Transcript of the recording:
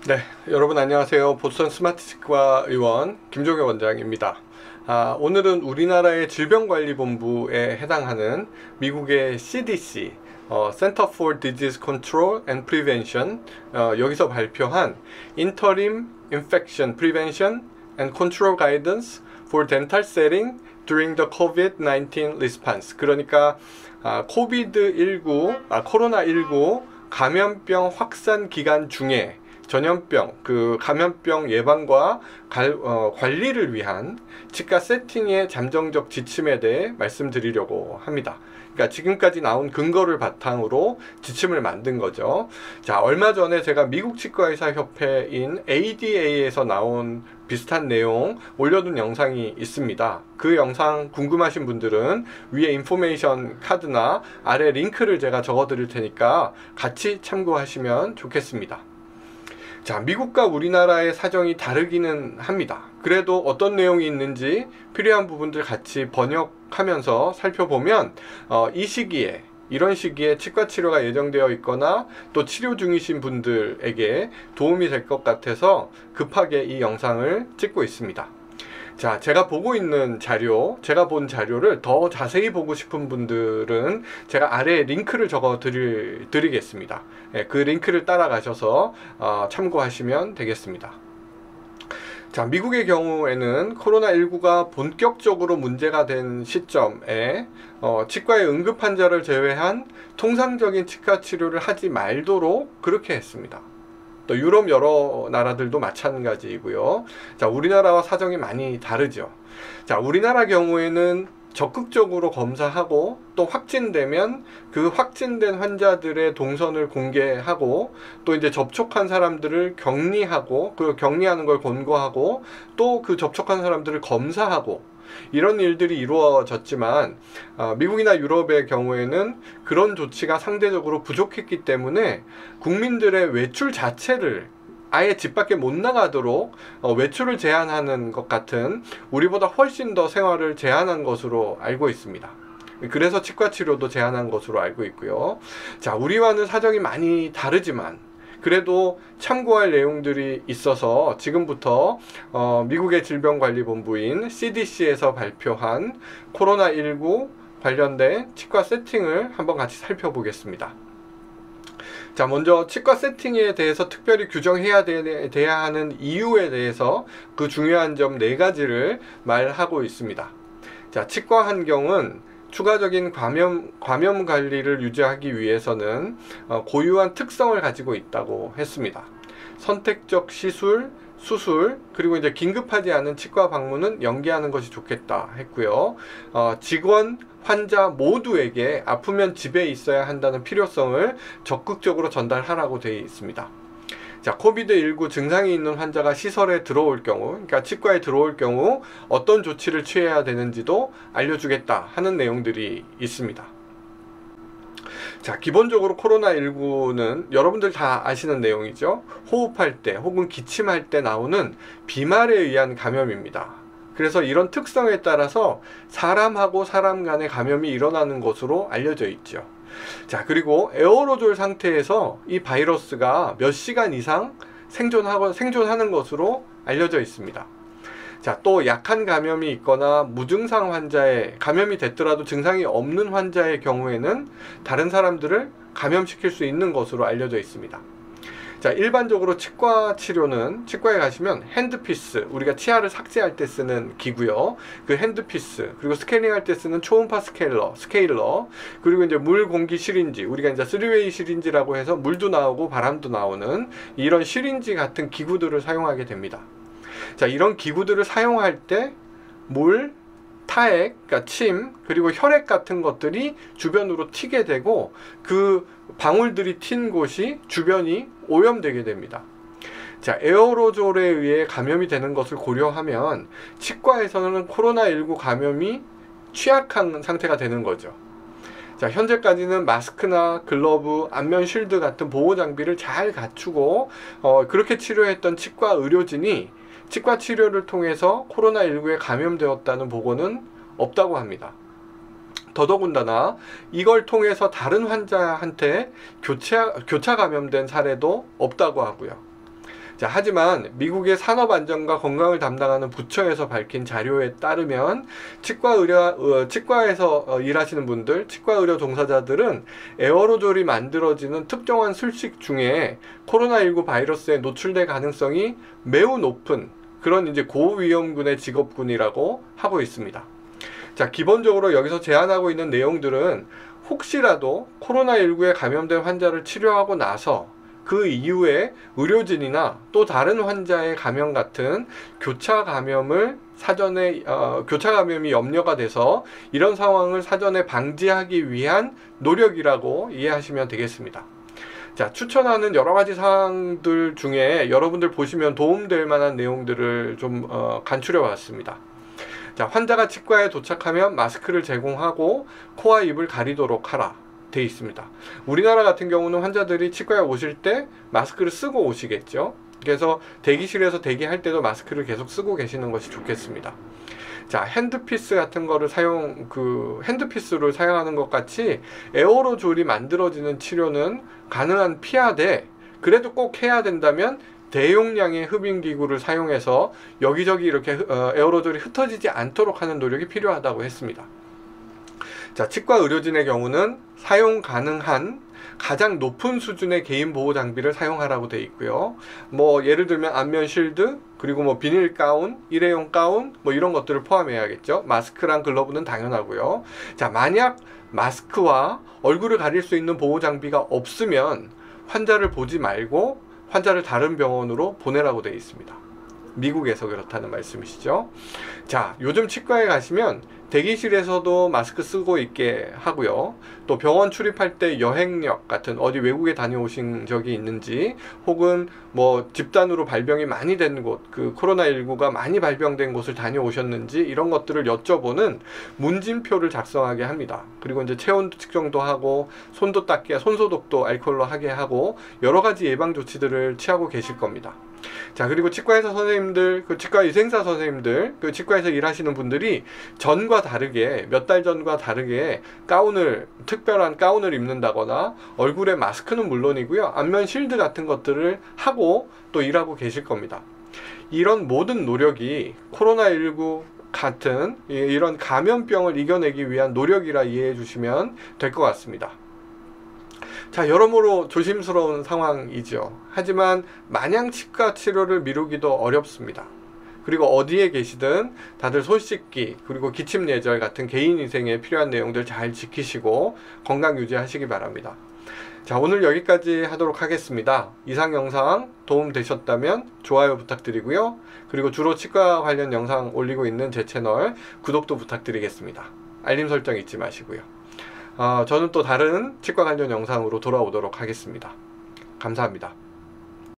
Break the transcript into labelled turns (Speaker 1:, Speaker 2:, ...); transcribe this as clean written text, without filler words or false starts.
Speaker 1: 네, 여러분 안녕하세요. 보스턴 스마트치과 의원 김종혁 원장입니다. 오늘은 우리나라의 질병관리본부에 해당하는 미국의 CDC, Center for Disease Control and Prevention, 여기서 발표한 Interim Infection Prevention and Control Guidance for Dental Setting during the COVID-19 Response. 그러니까 코로나19 감염병 확산 기간 중에 전염병, 감염병 예방과 관리를 위한 치과 세팅의 잠정적 지침에 대해 말씀드리려고 합니다. 그러니까 지금까지 나온 근거를 바탕으로 지침을 만든 거죠. 자, 얼마 전에 제가 미국 치과의사 협회인 ADA에서 나온 비슷한 내용 올려둔 영상이 있습니다. 그 영상 궁금하신 분들은 위에 인포메이션 카드나 아래 링크를 제가 적어 드릴 테니까 같이 참고하시면 좋겠습니다. 자, 미국과 우리나라의 사정이 다르기는 합니다. 그래도 어떤 내용이 있는지 필요한 부분들 같이 번역하면서 살펴보면 이런 시기에 치과 치료가 예정되어 있거나 또 치료 중이신 분들에게 도움이 될 것 같아서 급하게 이 영상을 찍고 있습니다. 자, 제가 본 자료를 더 자세히 보고 싶은 분들은 제가 아래에 링크를 적어 드리겠습니다. 그 링크를 따라가셔서 참고하시면 되겠습니다. 자, 미국의 경우에는 코로나19가 본격적으로 문제가 된 시점에 치과의 응급 환자를 제외한 통상적인 치과 치료를 하지 말도록 그렇게 했습니다. 또 유럽 여러 나라들도 마찬가지이고요. 자, 우리나라와 사정이 많이 다르죠. 자, 우리나라 경우에는 적극적으로 검사하고 또 확진되면 그 확진된 환자들의 동선을 공개하고 또 이제 접촉한 사람들을 격리하고 그 격리하는 걸 권고하고 또 그 접촉한 사람들을 검사하고 이런 일들이 이루어졌지만 미국이나 유럽의 경우에는 그런 조치가 상대적으로 부족했기 때문에 국민들의 외출 자체를 아예 집 밖에 못 나가도록 외출을 제한하는 것 같은 우리보다 훨씬 더 생활을 제한한 것으로 알고 있습니다. 그래서 치과 치료도 제한한 것으로 알고 있고요. 자, 우리와는 사정이 많이 다르지만 그래도 참고할 내용들이 있어서 지금부터 미국의 질병관리본부인 CDC에서 발표한 코로나19 관련된 치과 세팅을 한번 같이 살펴보겠습니다. 자, 먼저 치과 세팅에 대해서 특별히 규정해야 돼야 하는 이유에 대해서 그 중요한 점 4가지를 말하고 있습니다. 자, 치과 환경은 추가적인 감염 관리를 유지하기 위해서는 고유한 특성을 가지고 있다고 했습니다. 선택적 시술, 수술, 그리고 이제 긴급하지 않은 치과 방문은 연기하는 것이 좋겠다 했고요. 직원, 환자 모두에게 아프면 집에 있어야 한다는 필요성을 적극적으로 전달하라고 되어 있습니다. 자, 코비드19 증상이 있는 환자가 시설에 들어올 경우, 그러니까 치과에 들어올 경우 어떤 조치를 취해야 되는지도 알려주겠다 하는 내용들이 있습니다. 자, 기본적으로 코로나19는 여러분들 다 아시는 내용이죠. 호흡할 때 혹은 기침할 때 나오는 비말에 의한 감염입니다. 그래서 이런 특성에 따라서 사람하고 사람 간의 감염이 일어나는 것으로 알려져 있죠. 자, 그리고 에어로졸 상태에서 이 바이러스가 몇 시간 이상 생존하는 것으로 알려져 있습니다. 자, 또 약한 감염이 있거나 무증상 환자의 감염이 됐더라도 증상이 없는 환자의 경우에는 다른 사람들을 감염시킬 수 있는 것으로 알려져 있습니다. 자, 일반적으로 치과 치료는 치과에 가시면 핸드피스, 우리가 치아를 삭제할 때 쓰는 기구요. 그 핸드피스, 그리고 스캐닝할 때 쓰는 초음파 스케일러, 그리고 이제 물 공기 시린지, 우리가 이제 3웨이 시린지라고 해서 물도 나오고 바람도 나오는 이런 시린지 같은 기구들을 사용하게 됩니다. 자, 이런 기구들을 사용할 때 물, 타액, 그러니까 침, 그리고 혈액 같은 것들이 주변으로 튀게 되고 그 방울들이 튄 곳이 주변이 오염되게 됩니다. 자, 에어로졸에 의해 감염이 되는 것을 고려하면 치과에서는 코로나19 감염이 취약한 상태가 되는 거죠. 자, 현재까지는 마스크나 글러브, 안면 쉴드 같은 보호 장비를 잘 갖추고 그렇게 치료했던 치과 의료진이 치과 치료를 통해서 코로나19에 감염되었다는 보고는 없다고 합니다. 더더군다나 이걸 통해서 다른 환자한테 교차 감염된 사례도 없다고 하고요. 자, 하지만 미국의 산업안전과 건강을 담당하는 부처에서 밝힌 자료에 따르면 치과에서 일하시는 분들, 치과의료 종사자들은 에어로졸이 만들어지는 특정한 술식 중에 코로나19 바이러스에 노출될 가능성이 매우 높은 그런 이제 고위험군의 직업군이라고 하고 있습니다. 자, 기본적으로 여기서 제안하고 있는 내용들은 혹시라도 코로나19에 감염된 환자를 치료하고 나서 그 이후에 의료진이나 또 다른 환자의 감염 같은 교차 감염이 염려가 돼서 이런 상황을 사전에 방지하기 위한 노력이라고 이해하시면 되겠습니다. 자, 추천하는 여러 가지 사항들 중에 여러분들 보시면 도움될 만한 내용들을 좀 간추려 봤습니다. 자, 환자가 치과에 도착하면 마스크를 제공하고 코와 입을 가리도록 하라 돼 있습니다. 우리나라 같은 경우는 환자들이 치과에 오실 때 마스크를 쓰고 오시겠죠. 그래서 대기실에서 대기할 때도 마스크를 계속 쓰고 계시는 것이 좋겠습니다. 자, 핸드피스 같은 거를 핸드피스를 사용하는 것 같이 에어로졸이 만들어지는 치료는 가능한 피하되, 그래도 꼭 해야 된다면 대용량의 흡인기구를 사용해서 여기저기 이렇게 에어로졸이 흩어지지 않도록 하는 노력이 필요하다고 했습니다. 자, 치과 의료진의 경우는 사용 가능한 가장 높은 수준의 개인 보호 장비를 사용하라고 되어 있고요. 뭐 예를 들면 안면 실드, 그리고 뭐 비닐 가운, 일회용 가운, 뭐 이런 것들을 포함해야겠죠. 마스크랑 글러브는 당연하고요. 자, 만약 마스크와 얼굴을 가릴 수 있는 보호 장비가 없으면 환자를 보지 말고 환자를 다른 병원으로 보내라고 되어 있습니다. 미국에서 그렇다는 말씀이시죠. 자, 요즘 치과에 가시면 대기실에서도 마스크 쓰고 있게 하고요. 또 병원 출입할 때 여행력 같은 어디 외국에 다녀오신 적이 있는지, 혹은 뭐 집단으로 발병이 많이 된 곳, 그 코로나19가 많이 발병된 곳을 다녀오셨는지 이런 것들을 여쭤보는 문진표를 작성하게 합니다. 그리고 이제 체온도 측정도 하고 손도 닦게, 손소독도 알코올로 하게 하고 여러 가지 예방 조치들을 취하고 계실 겁니다. 자, 그리고 치과의사 선생님들, 그 치과 위생사 선생님들, 그 치과에서 일하시는 분들이 전과 다르게, 몇 달 전과 다르게 특별한 가운을 입는다거나 얼굴에 마스크는 물론이고요, 안면 실드 같은 것들을 하고 또 일하고 계실 겁니다. 이런 모든 노력이 코로나19 같은 이런 감염병을 이겨내기 위한 노력이라 이해해 주시면 될 것 같습니다. 자, 여러모로 조심스러운 상황이죠. 하지만 마냥 치과 치료를 미루기도 어렵습니다. 그리고 어디에 계시든 다들 손 씻기, 그리고 기침 예절 같은 개인위생에 필요한 내용들 잘 지키시고 건강 유지하시기 바랍니다. 자, 오늘 여기까지 하도록 하겠습니다. 이상 영상 도움 되셨다면 좋아요 부탁드리고요. 그리고 주로 치과 관련 영상 올리고 있는 제 채널 구독도 부탁드리겠습니다. 알림 설정 잊지 마시고요. 저는 또 다른 치과 관련 영상으로 돌아오도록 하겠습니다. 감사합니다.